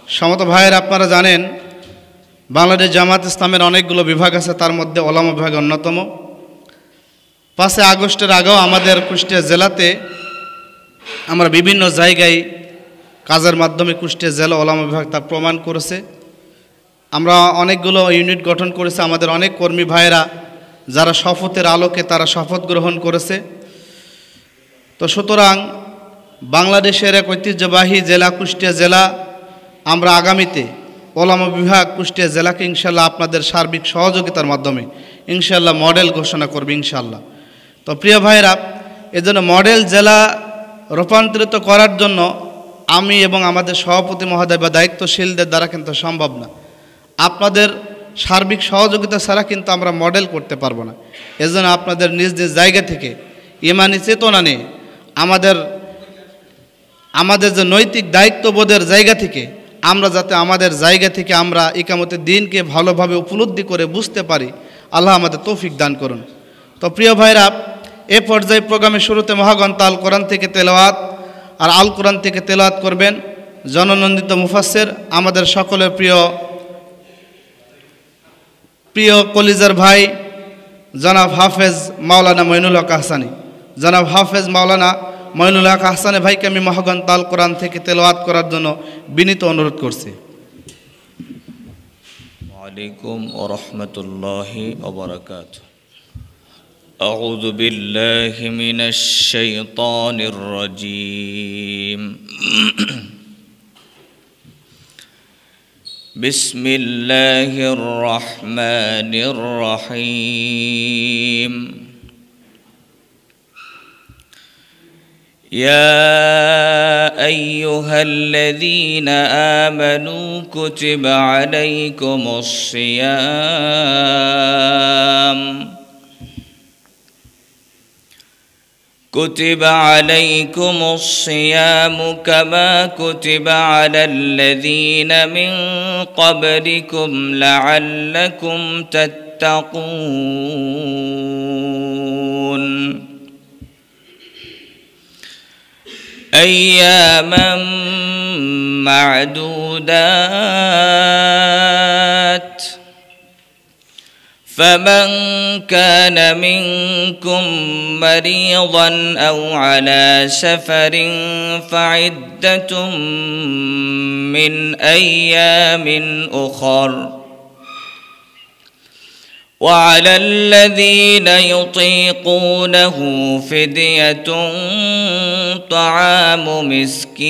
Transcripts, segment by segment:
সমত ভাইয়ের আপনারা জানেন বাংলাদেশ জামাত ইসলামের অনেকগুলো বিভাগ আছে, তার মধ্যে ওলামা বিভাগ অন্যতম। 5 আগস্টের আগেও আমাদের কুষ্টিয়া জেলাতে আমরা বিভিন্ন জায়গায় কাজের মাধ্যমে কুষ্টিয়া জেলা ওলামা বিভাগ তা প্রমাণ করেছে। আমরা অনেকগুলো ইউনিট গঠন করেছে, আমাদের অনেক কর্মী ভাইয়েরা যারা শপথের আলোকে তারা শপথ গ্রহণ করেছে। তো সুতরাং বাংলাদেশের এক ঐতিহ্যবাহী জেলা কুষ্টিয়া জেলা, আমরা আগামীতে ওলামা বিভাগ কুষ্টিয়া জেলাকে ইনশাল্লাহ আপনাদের সার্বিক সহযোগিতার মাধ্যমে ইনশাল্লাহ মডেল ঘোষণা করবে ইনশাল্লাহ। তো প্রিয় ভাইয়েরা, এজন্য মডেল জেলা রূপান্তরিত করার জন্য আমি এবং আমাদের সভাপতি মহোদয় বা দায়িত্বশীলদের দ্বারা কিন্তু সম্ভব না। আপনাদের সার্বিক সহযোগিতা ছাড়া কিন্তু আমরা মডেল করতে পারবো না। এজন্য আপনাদের নিজ নিজ জায়গা থেকে ইমানি চেতনা নিয়ে আমাদের যে নৈতিক দায়িত্ববোধের জায়গা থেকে আমরা যাতে আমাদের জায়গা থেকে আমরা ইকামতের দিনকে ভালোভাবে উপলব্ধি করে বুঝতে পারি, আল্লাহ আমাদের তৌফিক দান করুন। তো প্রিয় ভাইরা, এ পর্যায়ে প্রোগ্রামের শুরুতে মহাগ্রন্থ আল কোরআন থেকে তেলাওয়াত আর আল কোরআন থেকে তেলাওয়াত করবেন জননন্দিত মুফাসসির আমাদের সকলের প্রিয় কলিজার ভাই জনাব হাফেজ মাওলানা মঈনুল হক আহসানী। জনাব হাফেজ মাওলানা মঈনুল হক আহসানী ভাইকে আমি মহাগ্রন্থ আল কোরআন থেকে তেলাওয়াত করার জন্য বিনীত অনুরোধ করছি। ওয়ালাইকুম ওয়া রাহমাতুল্লাহি ওয়া বারাকাতুহু। আউযু বিল্লাহি মিনাশ শাইতানির রাজীম। বিসমিল্লাহির রহমানির রহিম। يا أيها الذين آمنوا كتب عليكم الصيام كما كتب على الذين من قبلكم لعلكم تتقون أياما معدودات فمن كان منكم مريضا أو على سفر فعدة من أيام أخر وعلى الذين يطيقونه فدية طعام مسكين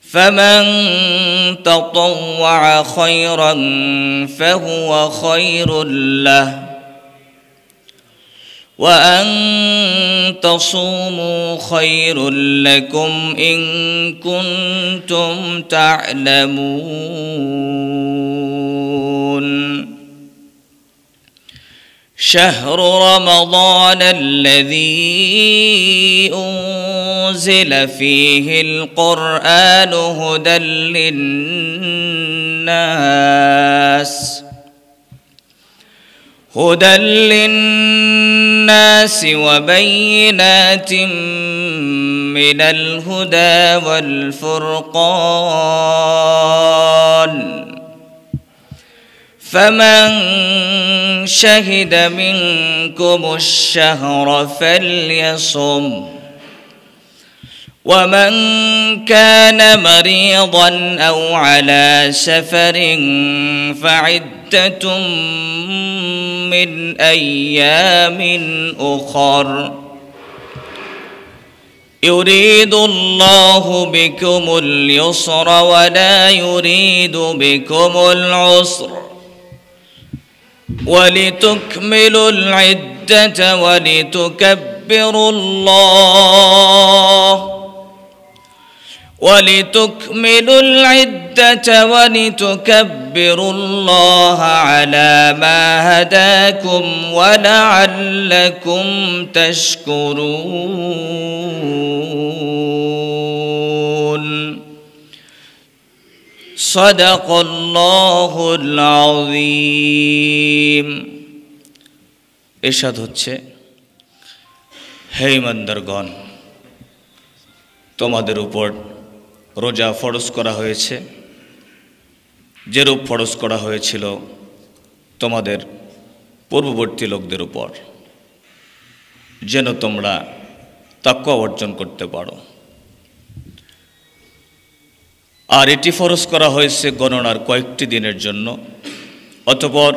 فمن تطوع خيرا فهو خير له وأن تصوموا خير لكم إن كنتم تعلمون شهر رمضان الذي أنزل فيه القرآن هدى للناس وبينات من الهدى والفرقان فمن شهد منكم الشهر فليصم ومن كان مريضا أو على سفر فعدة من أيام أخر يريد الله بكم اليسر ولا يريد بكم العسر ولتكملوا العدة ولتكبروا الله على ما هداكم ولعلكم تشكرون صدق الله العظيم। ইরশাদ হচ্ছে, হে ইমানদারগণ, তোমাদের উপর রোজা ফরজ করা হয়েছে, যেরূপ ফরজ করা হয়েছিল তোমাদের পূর্ববর্তী লোকদের উপর, যেন তোমরা তাকওয়া অর্জন করতে পারো। আর এটি ফরজ করা হয়েছে গণনার কয়েকটি দিনের জন্য। অতঃপর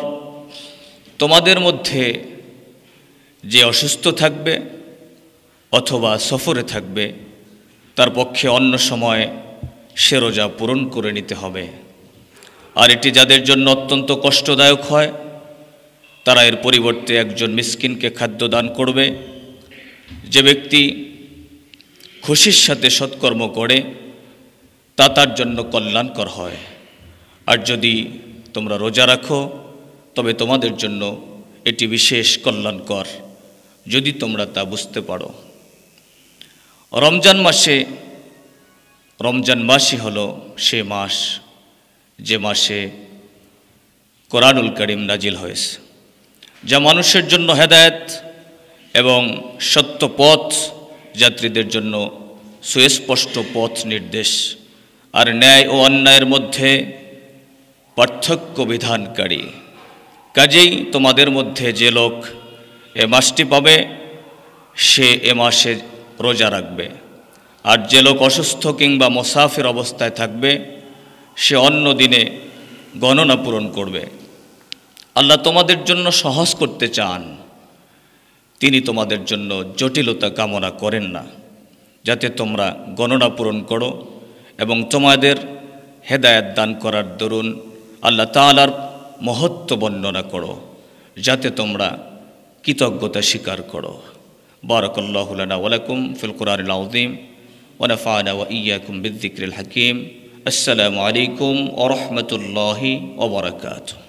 তোমাদের মধ্যে যে অসুস্থ থাকবে অথবা সফরে থাকবে তার পক্ষে অন্য সময়ে সে রোজা পূরণ করে নিতে হবে। আর এটি যাদের জন্য অত্যন্ত কষ্টদায়ক হয় তারা এর পরিবর্তে একজন মিসকিনকে খাদ্য দান করবে। যে ব্যক্তি খুশির সাথে সৎকর্ম করে তা তার জন্য কল্যাণকর হয়। আর যদি তোমরা রোজা রাখো তবে তোমাদের জন্য এটি বিশেষ কল্যাণকর, যদি তোমরা তা বুঝতে পারো। রমজান মাসই হলো সে মাস যে মাসে কোরআনুল কারীম নাজিল হয়েছে, যা মানুষের জন্য হেদায়েত এবং সত্য পথ যাত্রীদের জন্য সুস্পষ্ট পথ নির্দেশ আর ন্যায় ও অন্যায়ের মধ্যে পার্থক্য বিধানকারী। কাজেই তোমাদের মধ্যে যে লোক এ মাসটি পাবে সে এ মাসে রোজা রাখবে, আর যে লোক অসুস্থ কিংবা মুসাফির অবস্থায় থাকবে সে অন্য দিনে গণনা পূরণ করবে। আল্লাহ তোমাদের জন্য সহজ করতে চান, তিনি তোমাদের জন্য জটিলতা কামনা করেন না, যাতে তোমরা গণনা পূরণ করো এবং তোমাদের হেদায়েত দান করার দরুন আল্লাহ তাআলার মহত্ব বর্ণনা করো, যাতে তোমরা কৃতজ্ঞতা স্বীকার করো। বারাকাল্লাহু লানা ওয়া লাকুম ফিল কুরআনিল আযীম ওয়া নাফা'না ওয়া ইয়্যাকুম বিয-যিকরিল হাকীম। আসসালামু আলাইকুম ওয়া রাহমাতুল্লাহি ওয়া বারাকাতুহু।